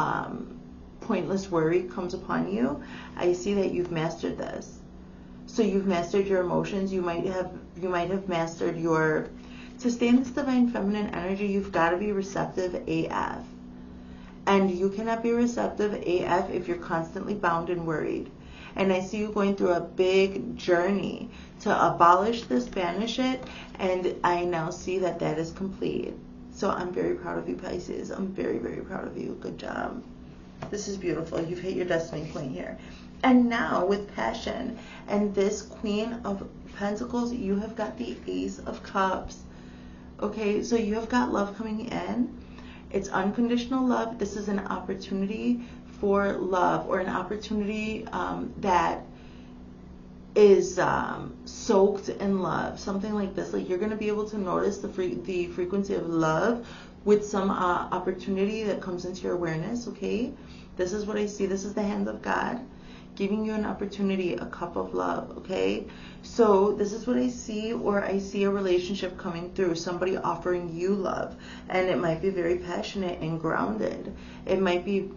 pointless worry comes upon you. I see that you've mastered this. So you've mastered your emotions. You might have mastered your, to stay in this Divine Feminine energy, you've got to be receptive AF. And you cannot be receptive AF if you're constantly bound and worried. And I see you going through a big journey to abolish this, banish it, and I now see that that is complete. So I'm very proud of you, Pisces. I'm very, very proud of you. Good job. This is beautiful. You've hit your destiny point here. And now with Passion and this Queen of Pentacles, you have got the Ace of Cups. Okay, so you have got love coming in. It's unconditional love. This is an opportunity for love, or an opportunity that is soaked in love, something like this. Like, you're going to be able to notice the frequency of love with some opportunity that comes into your awareness. Okay, this is what I see. This is the hand of God giving you an opportunity, a cup of love. Okay, so this is what I see, or I see a relationship coming through, somebody offering you love, and it might be very passionate and grounded. It might be,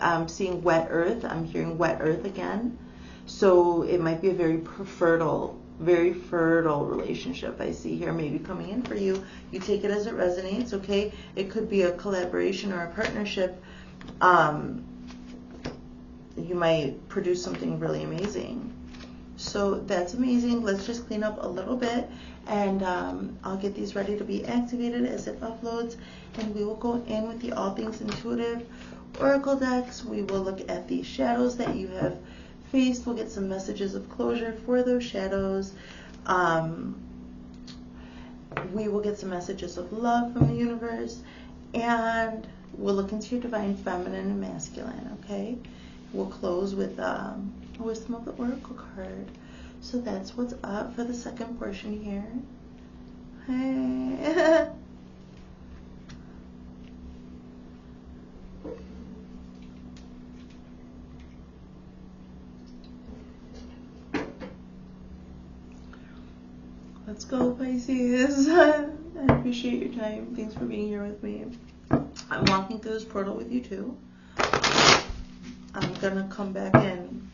I'm seeing wet earth. I'm hearing wet earth again. So it might be a very fertile relationship I see here, maybe coming in for you. You take it as it resonates, okay? It could be a collaboration or a partnership. You might produce something really amazing. So that's amazing. Let's just clean up a little bit, and I'll get these ready to be activated as it uploads, and we will go in with the All Things Intuitive Oracle decks. We will look at the shadows that you have faced. We'll get some messages of closure for those shadows. We will get some messages of love from the universe, and we'll look into your divine feminine and masculine, okay? We'll close with Wisdom of the Oracle card. So that's what's up for the second portion here. Hey. Let's go, Pisces. I appreciate your time. Thanks for being here with me. I'm walking through this portal with you too. I'm gonna come back in.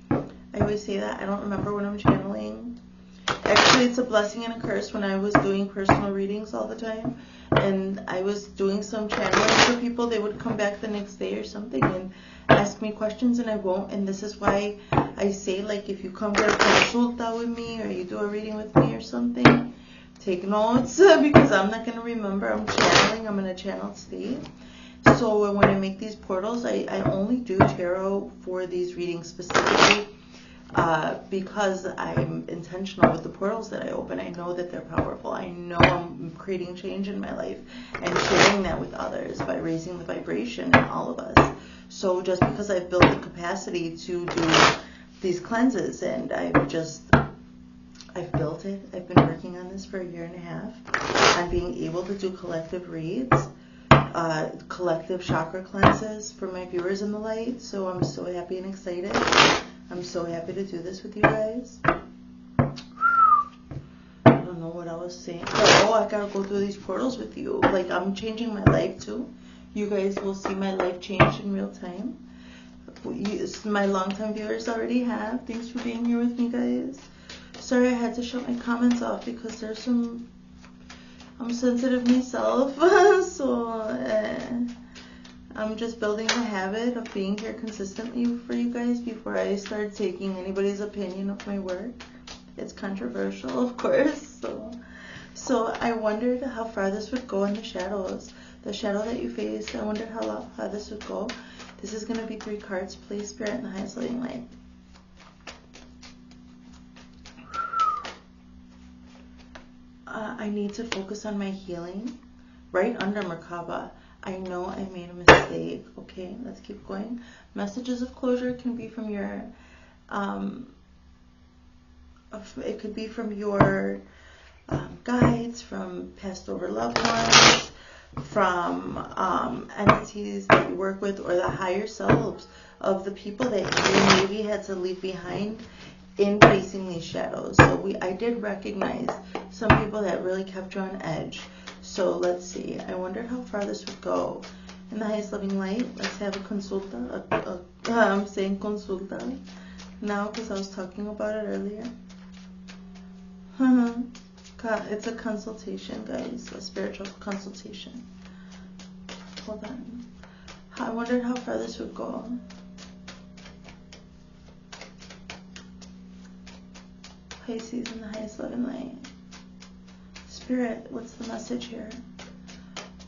I always say that. I don't remember when I'm channeling. Actually, it's a blessing and a curse. When I was doing personal readings all the time, and I was doing some channeling for people, they would come back the next day or something and ask me questions, and I won't. And this is why I say, like, if you come get a consulta with me, or you do a reading with me or something, take notes, because I'm not going to remember. I'm channeling. I'm in a channeled state. So when I make these portals, I only do tarot for these readings specifically, because I'm intentional with the portals that I open. I know that they're powerful. I know I'm creating change in my life and sharing that with others by raising the vibration in all of us. So just because I've built the capacity to do these cleanses, and I've built it. I've been working on this for 1.5 years. I'm being able to do collective reads, collective chakra cleanses for my viewers in the light. So I'm so happy and excited. I'm so happy to do this with you guys. I don't know what I was saying. Oh, I gotta go through these portals with you. Like, I'm changing my life too. You guys will see my life change in real time. My longtime viewers already have. Thanks for being here with me, guys. Sorry I had to shut my comments off because there's some... I'm sensitive myself. So I'm just building the habit of being here consistently for you guys before I start taking anybody's opinion of my work. It's controversial, of course. So I wondered how far this would go in the shadows. The shadow that you faced, I wondered how far this would go. This is going to be 3 cards. Please, Spirit, in the highest living light. I need to focus on my healing. Right under Merkaba. I know I made a mistake. Okay, let's keep going. Messages of closure can be from your, it could be from your guides, from passed over loved ones, from entities that you work with, or the higher selves of the people that you maybe had to leave behind in facing these shadows. So I did recognize some people that really kept you on edge. So let's see. I wondered how far this would go. In the highest loving light, let's have a consulta. I'm saying consulta now because I was talking about it earlier. It's a consultation, guys. A spiritual consultation. Hold on. I wondered how far this would go. Pisces in the highest loving light. Spirit, what's the message here?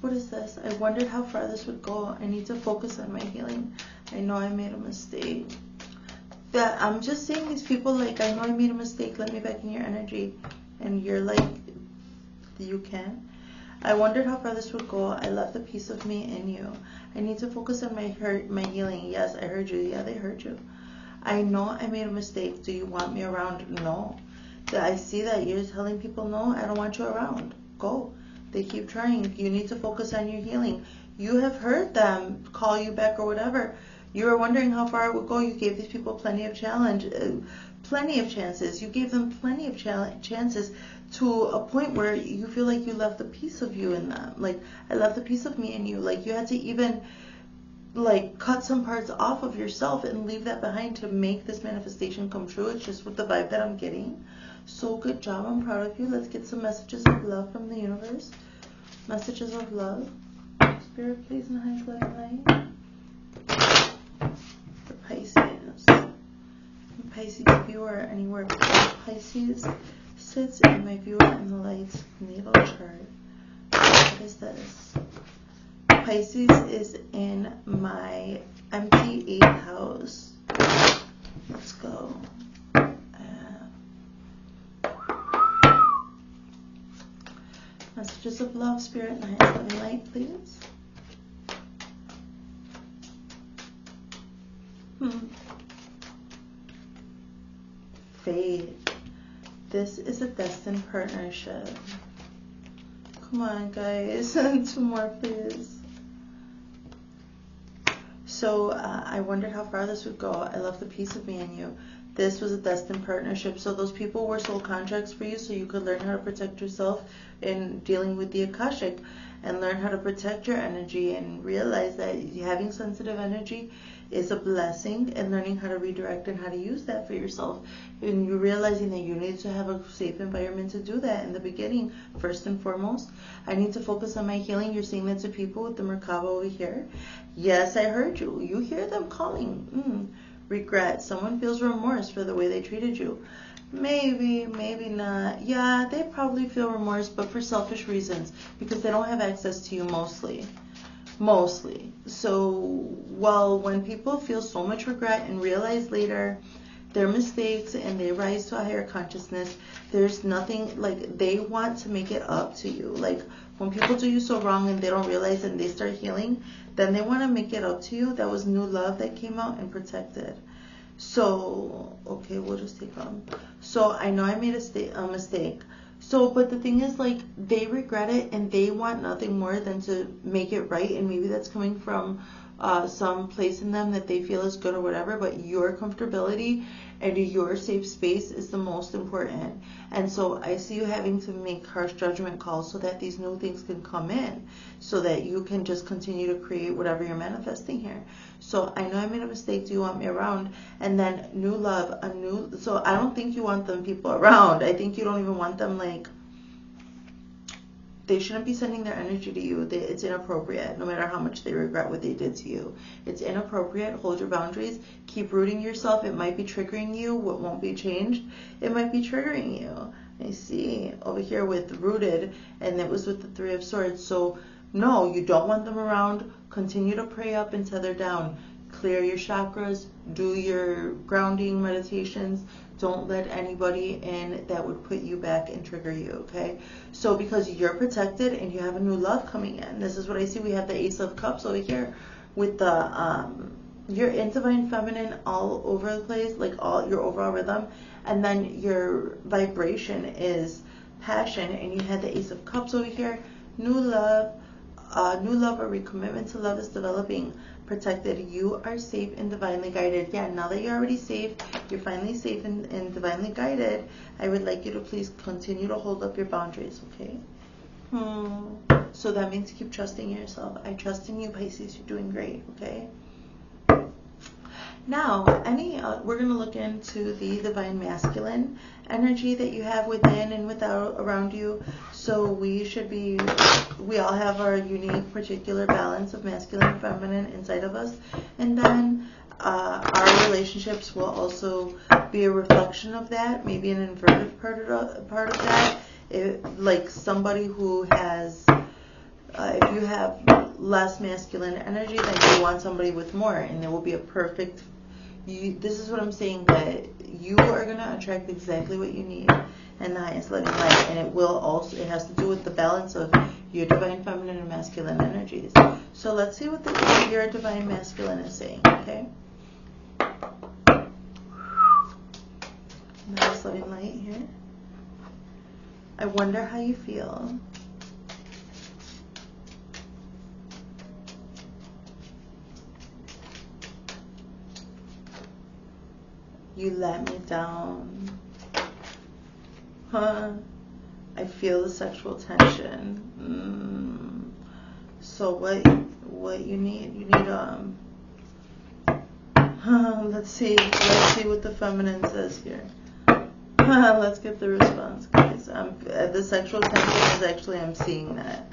What is this? I wondered how far this would go. I need to focus on my healing. I know I made a mistake. That I'm just saying these people, like, I know I made a mistake. Let me back in your energy. And you're like, you can. I wondered how far this would go. I left the piece of me in you. I need to focus on my healing. Yes, I heard you. Yeah, they heard you. I know I made a mistake. Do you want me around? No. I see that you're telling people, no, I don't want you around. Go. They keep trying. You need to focus on your healing. You have heard them call you back or whatever. You were wondering how far it would go. You gave these people plenty of plenty of chances. You gave them plenty of chances to a point where you feel like you left a piece of you in them. Like, I left a piece of me in you. Like, you had to even like cut some parts off of yourself and leave that behind to make this manifestation come true. It's just with the vibe that I'm getting. So good job. I'm proud of you. Let's get some messages of love from the universe. Messages of love. Spirit, please, in the highest love and light. For Pisces. Pisces viewer, anywhere Pisces sits in my viewer in the light's natal chart. What is this? Pisces is in my empty 8th house. Let's go. Messages of love, spirit, and highest loving light, please. Faith. This is a destined partnership. Come on, guys. 2 more, please. So I wondered how far this would go. I left the piece of me in you. This was a destined partnership. So those people were soul contracts for you so you could learn how to protect yourself in dealing with the Akashic and learn how to protect your energy and realize that having sensitive energy is a blessing, and learning how to redirect and how to use that for yourself. And you're realizing that you need to have a safe environment to do that in the beginning. First and foremost, I need to focus on my healing. You're saying that to people with the Merkaba over here. Yes, I heard you. You hear them calling. Regret. Someone feels remorse for the way they treated you. Maybe, maybe not. Yeah, they probably feel remorse, but for selfish reasons, because they don't have access to you mostly. So, well, when people feel so much regret and realize later their mistakes and they rise to a higher consciousness, there's nothing, like, they want to make it up to you. Like, when people do you so wrong and they don't realize and they start healing, then they want to make it up to you. That was new love that came out and protected. So, okay, we'll just take on. So, I know I made a mistake. So, but the thing is, like, they regret it and they want nothing more than to make it right. And maybe that's coming from some place in them that they feel is good or whatever. But your comfortability and your safe space is the most important. And so I see you having to make harsh judgment calls so that these new things can come in, so that you can just continue to create whatever you're manifesting here. So I know I made a mistake. Do you want me around? And then new love, so I don't think you want them people around. I think you don't even want them, like, they shouldn't be sending their energy to you. It's inappropriate, no matter how much they regret what they did to you. It's inappropriate. Hold your boundaries. Keep rooting yourself. It might be triggering you. What won't be changed, it might be triggering you. I see over here with rooted, and it was with the 3 of Swords. So no, you don't want them around. Continue to pray up and tether down. Clear your chakras. Do your grounding meditations. Don't let anybody in that would put you back and trigger you, okay? So because you're protected and you have a new love coming in. This is what I see. We have the Ace of Cups over here with the, you're in Divine Feminine all over the place, like all your overall rhythm. And then your vibration is passion. And you had the Ace of Cups over here. New love or recommitment to love is developing. Protected. You are safe and divinely guided. Yeah, now that you're already safe, you're finally safe and divinely guided, I would like you to please continue to hold up your boundaries, okay? So that means keep trusting yourself. I trust in you, Pisces. You're doing great, okay? Now, we're going to look into the divine masculine energy that you have within and without around you. So we all have our unique particular balance of masculine and feminine inside of us. And then our relationships will also be a reflection of that, maybe an inverted part of that. Like somebody who has, if you have less masculine energy, then you want somebody with more, and there will be a perfect. This is what I'm saying, that you are going to attract exactly what you need and the highest loving light. And it has to do with the balance of your divine feminine and masculine energies. So let's see what your divine masculine is saying, okay? Nice loving light here. I wonder how you feel. You let me down. Huh? I feel the sexual tension. So what you need? You need let's see what the feminine says here. Let's get the response, guys. The sexual tension is actually, I'm seeing that.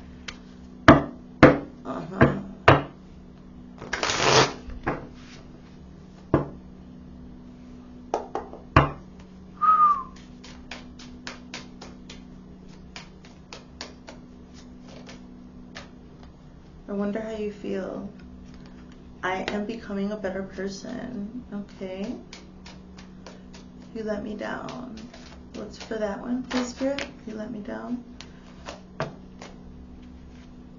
I wonder how you feel. I am becoming a better person. Okay. You let me down. What's for that one, please, Spirit? You let me down.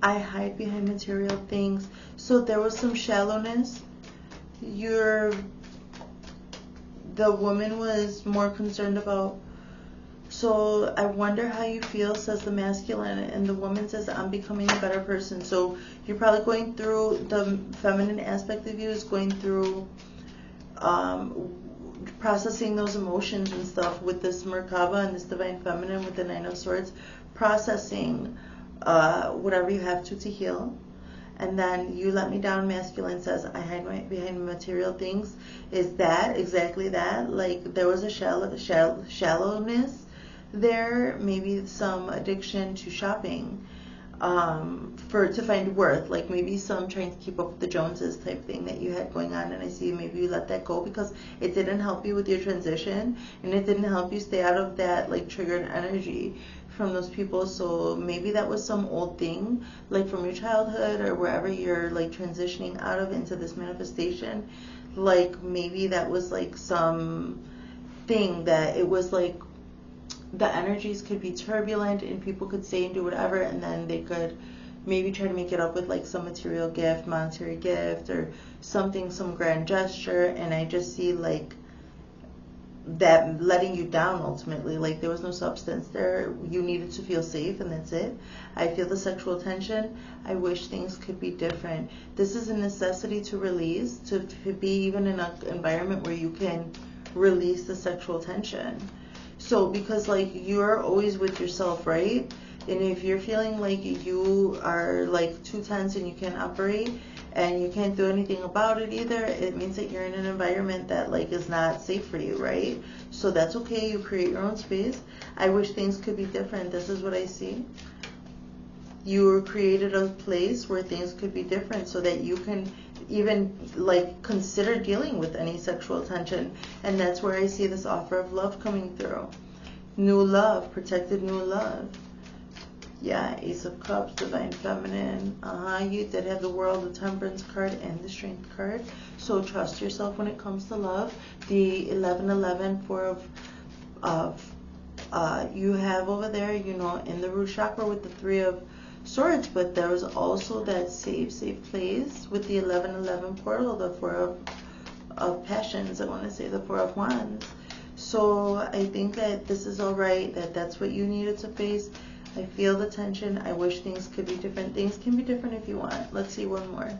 I hide behind material things. So there was some shallowness. The woman was more concerned about. So I wonder how you feel, says the masculine, and the woman says, I'm becoming a better person. So you're probably going through, the feminine aspect of you is going through processing those emotions and stuff with this Merkaba and this divine feminine with the Nine of Swords, processing whatever you have to heal. And then you let me down, masculine says, I hide behind material things. Is that exactly that? Like there was a shallowness there, maybe some addiction to shopping to find worth, like maybe some trying to keep up with the Joneses type thing that you had going on, and I see maybe you let that go because it didn't help you with your transition, and it didn't help you stay out of that like triggered energy from those people. So maybe that was some old thing, like from your childhood or wherever you're like transitioning out of into this manifestation. Like maybe that was like some thing that it was like the energies could be turbulent and people could say and do whatever, and then they could maybe try to make it up with like some material gift, monetary gift, or something, some grand gesture. And I just see like that letting you down ultimately. Like there was no substance there. You needed to feel safe, and that's it. I feel the sexual tension. I wish things could be different. This is a necessity to release, to be even in an environment where you can release the sexual tension. So because like you're always with yourself, right? And if you're feeling like you are like too tense and you can't operate and you can't do anything about it either, it means that you're in an environment that like is not safe for you, right? So that's okay. You create your own space. I wish things could be different. This is what I see. You created a place where things could be different so that you can even like consider dealing with any sexual tension. And that's where I see this offer of love coming through. New love, protected new love. Yeah, Ace of Cups, Divine Feminine. You did have the World, the Temperance card, and the Strength card. So trust yourself when it comes to love. The 1111, Four of you have over there, you know, in the root chakra with the Three of Swords, but there was also that safe place with the 1111 portal, the Four of Passions, I want to say the Four of Wands. So I think that this is all right, that's what you needed to face. I feel the tension. I wish things could be different. Things can be different if you want. Let's see one more.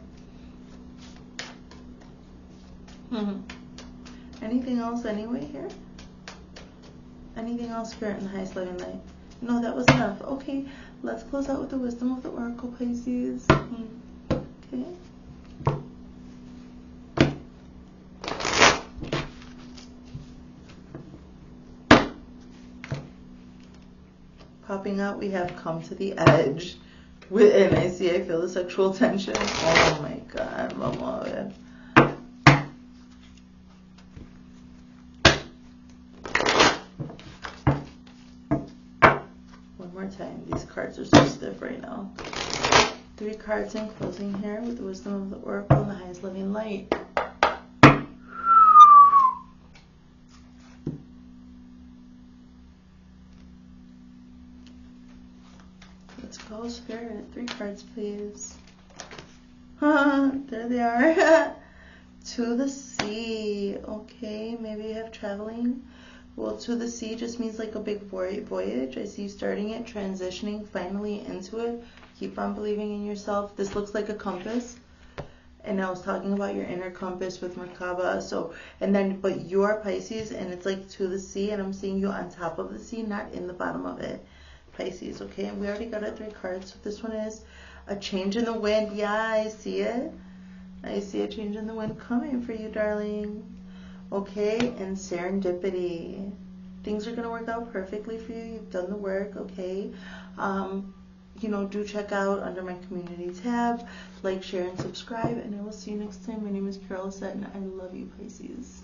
Anything else anyway here? Anything else, Spirit in the highest loving light? No, that was enough. Okay, let's close out with the wisdom of the Oracle, Pisces. Okay. Popping out, we have come to the edge. And I feel the sexual tension. Oh my God, vamos a ver. One more time. These cards are so stiff right now. 3 cards in closing here with the wisdom of the Oracle and the highest loving light. Let's Oh, Spirit, 3 cards, please. There they are. To the sea. Okay, maybe you have traveling. Well, to the sea just means like a big voyage. I see you starting it, transitioning finally into it. Keep on believing in yourself. This looks like a compass. And I was talking about your inner compass with Merkaba. So, and then, but you're Pisces and it's like to the sea, and I'm seeing you on top of the sea, not in the bottom of it. Pisces, okay? And we already got our 3 cards. So this one is a change in the wind. Yeah, I see it. I see a change in the wind coming for you, darling. Okay, and serendipity. Things are going to work out perfectly for you. You've done the work, okay? Do check out under my community tab. Like, share, and subscribe. And I will see you next time. My name is Lissett, and I love you, Pisces.